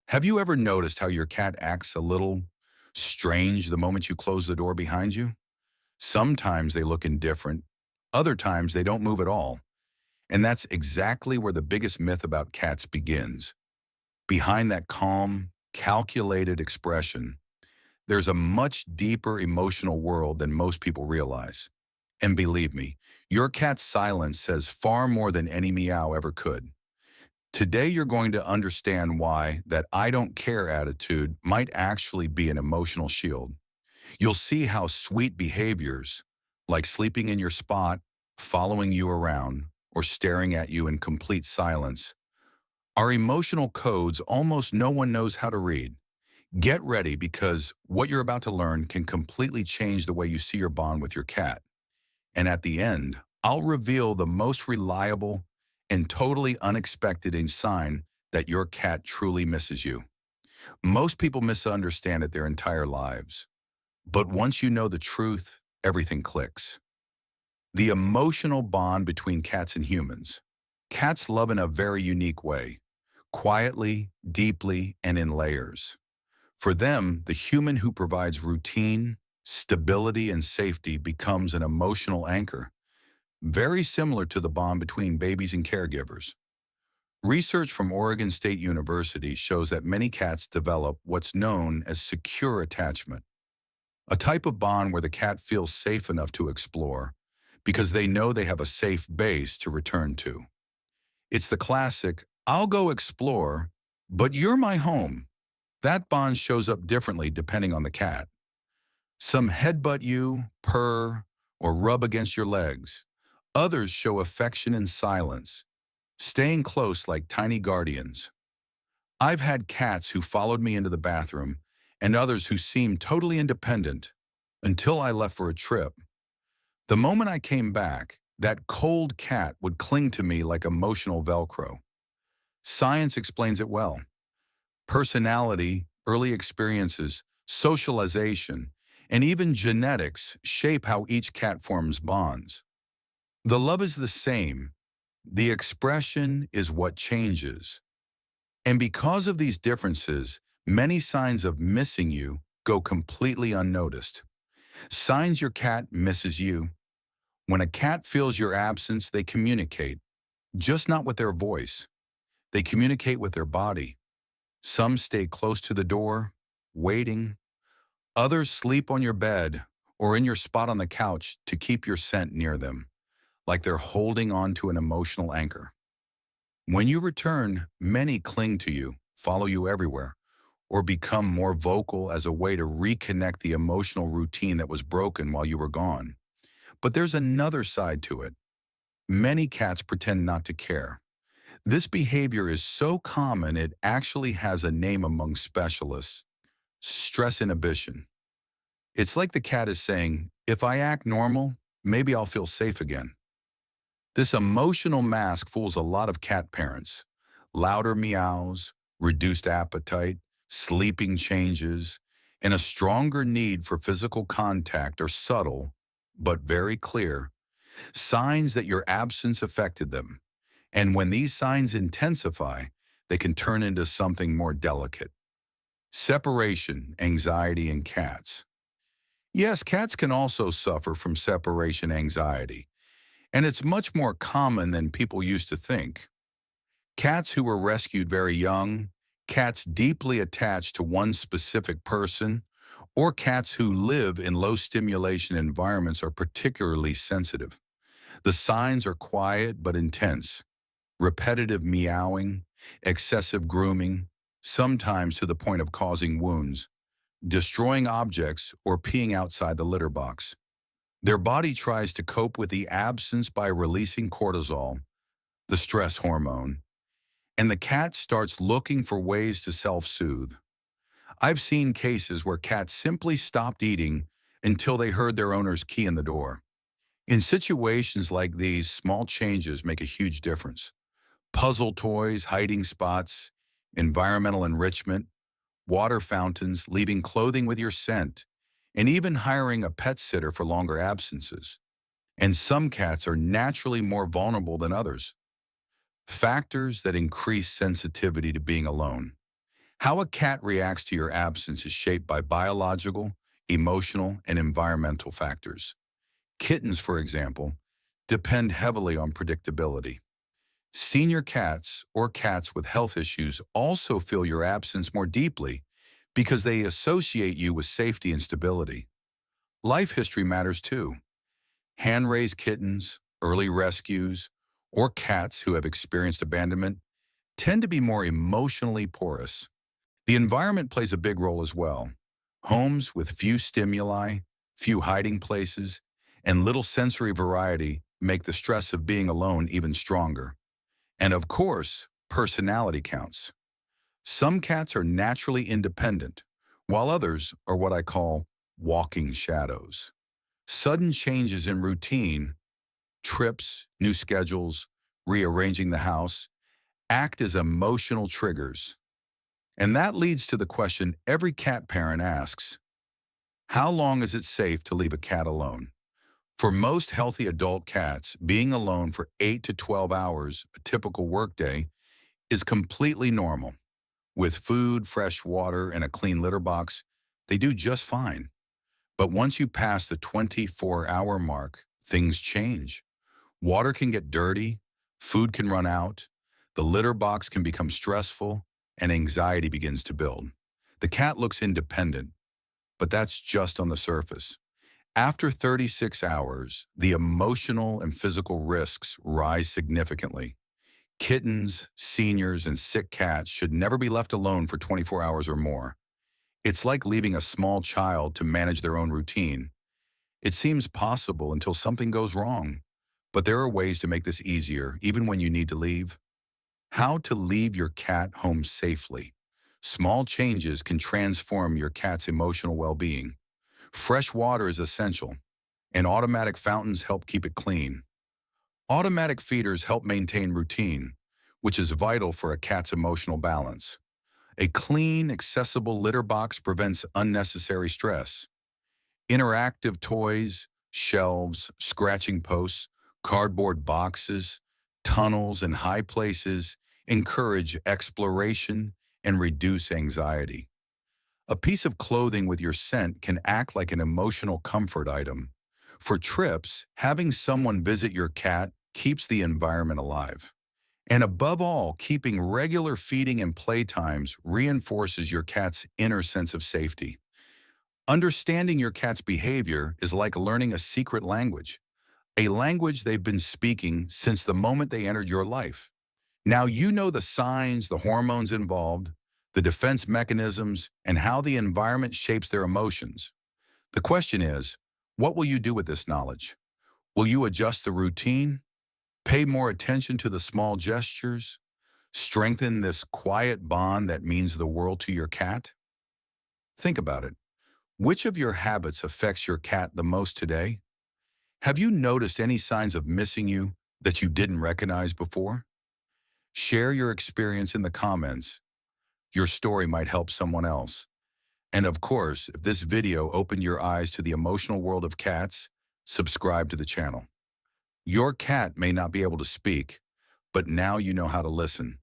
Have you ever noticed how your cat acts a little strange the moment you close the door behind you? Sometimes they look indifferent. Other times they don't move at all. And that's exactly where the biggest myth about cats begins. Behind that calm, calculated expression, there's a much deeper emotional world than most people realize. And believe me, your cat's silence says far more than any meow ever could. Today, you're going to understand why that I don't care attitude might actually be an emotional shield. You'll see how sweet behaviors, like sleeping in your spot, following you around, or staring at you in complete silence, are emotional codes almost no one knows how to read. Get ready because what you're about to learn can completely change the way you see your bond with your cat. And at the end, I'll reveal the most reliable and totally unexpected sign that your cat truly misses you. Most people misunderstand it their entire lives. But once you know the truth, everything clicks. The emotional bond between cats and humans. Cats love in a very unique way, quietly, deeply, and in layers. For them, the human who provides routine, stability, and safety becomes an emotional anchor, very similar to the bond between babies and caregivers. Research from Oregon State University shows that many cats develop what's known as secure attachment, a type of bond where the cat feels safe enough to explore because they know they have a safe base to return to. It's the classic, I'll go explore, but you're my home. That bond shows up differently depending on the cat. Some headbutt you, purr, or rub against your legs. Others show affection in silence, staying close like tiny guardians. I've had cats who followed me into the bathroom and others who seemed totally independent until I left for a trip. The moment I came back, that cold cat would cling to me like emotional Velcro. Science explains it well. Personality, early experiences, socialization, and even genetics shape how each cat forms bonds. The love is the same. The expression is what changes. And because of these differences, many signs of missing you go completely unnoticed. Signs your cat misses you. When a cat feels your absence, they communicate, just not with their voice. They communicate with their body. Some stay close to the door, waiting. Others sleep on your bed or in your spot on the couch to keep your scent near them, like they're holding on to an emotional anchor. When you return, many cling to you, follow you everywhere, or become more vocal as a way to reconnect the emotional routine that was broken while you were gone. But there's another side to it. Many cats pretend not to care. This behavior is so common it actually has a name among specialists: stress inhibition. It's like the cat is saying, if I act normal, maybe I'll feel safe again. This emotional mask fools a lot of cat parents. Louder meows, reduced appetite, sleeping changes, and a stronger need for physical contact are subtle, but very clear, signs that your absence affected them. And when these signs intensify, they can turn into something more delicate. Separation anxiety in cats. Yes, cats can also suffer from separation anxiety, and it's much more common than people used to think. Cats who were rescued very young, cats deeply attached to one specific person, or cats who live in low stimulation environments are particularly sensitive. The signs are quiet but intense: repetitive meowing, excessive grooming, sometimes to the point of causing wounds, destroying objects, or peeing outside the litter box. Their body tries to cope with the absence by releasing cortisol, the stress hormone, and the cat starts looking for ways to self-soothe. I've seen cases where cats simply stopped eating until they heard their owner's key in the door. In situations like these, small changes make a huge difference. Puzzle toys, hiding spots, environmental enrichment, water fountains, leaving clothing with your scent, and even hiring a pet sitter for longer absences. And some cats are naturally more vulnerable than others. Factors that increase sensitivity to being alone. How a cat reacts to your absence is shaped by biological, emotional, and environmental factors. Kittens, for example, depend heavily on predictability. Senior cats or cats with health issues also feel your absence more deeply because they associate you with safety and stability. Life history matters too. Hand-raised kittens, early rescues, or cats who have experienced abandonment tend to be more emotionally porous. The environment plays a big role as well. Homes with few stimuli, few hiding places, and little sensory variety make the stress of being alone even stronger. And of course, personality counts. Some cats are naturally independent, while others are what I call walking shadows. Sudden changes in routine, trips, new schedules, rearranging the house, act as emotional triggers. And that leads to the question every cat parent asks: how long is it safe to leave a cat alone? For most healthy adult cats, being alone for 8 to 12 hours, a typical workday, is completely normal. With food, fresh water, and a clean litter box, they do just fine. But once you pass the 24-hour mark, things change. Water can get dirty, food can run out, the litter box can become stressful, and anxiety begins to build. The cat looks independent, but that's just on the surface. After 36 hours, the emotional and physical risks rise significantly. Kittens, seniors, and sick cats should never be left alone for 24 hours or more. It's like leaving a small child to manage their own routine. It seems possible until something goes wrong, but there are ways to make this easier, even when you need to leave. How to leave your cat home safely. Small changes can transform your cat's emotional well-being. Fresh water is essential, and automatic fountains help keep it clean. Automatic feeders help maintain routine, which is vital for a cat's emotional balance. A clean, accessible litter box prevents unnecessary stress. Interactive toys, shelves, scratching posts, cardboard boxes, tunnels, and high places encourage exploration and reduce anxiety. A piece of clothing with your scent can act like an emotional comfort item. For trips, having someone visit your cat keeps the environment alive. And above all, keeping regular feeding and playtimes reinforces your cat's inner sense of safety. Understanding your cat's behavior is like learning a secret language, a language they've been speaking since the moment they entered your life. Now you know the signs, the hormones involved, the defense mechanisms, and how the environment shapes their emotions. The question is, what will you do with this knowledge? Will you adjust the routine, pay more attention to the small gestures, strengthen this quiet bond that means the world to your cat? Think about it. Which of your habits affects your cat the most today? Have you noticed any signs of missing you that you didn't recognize before? Share your experience in the comments. Your story might help someone else. And of course, if this video opened your eyes to the emotional world of cats, subscribe to the channel. Your cat may not be able to speak, but now you know how to listen.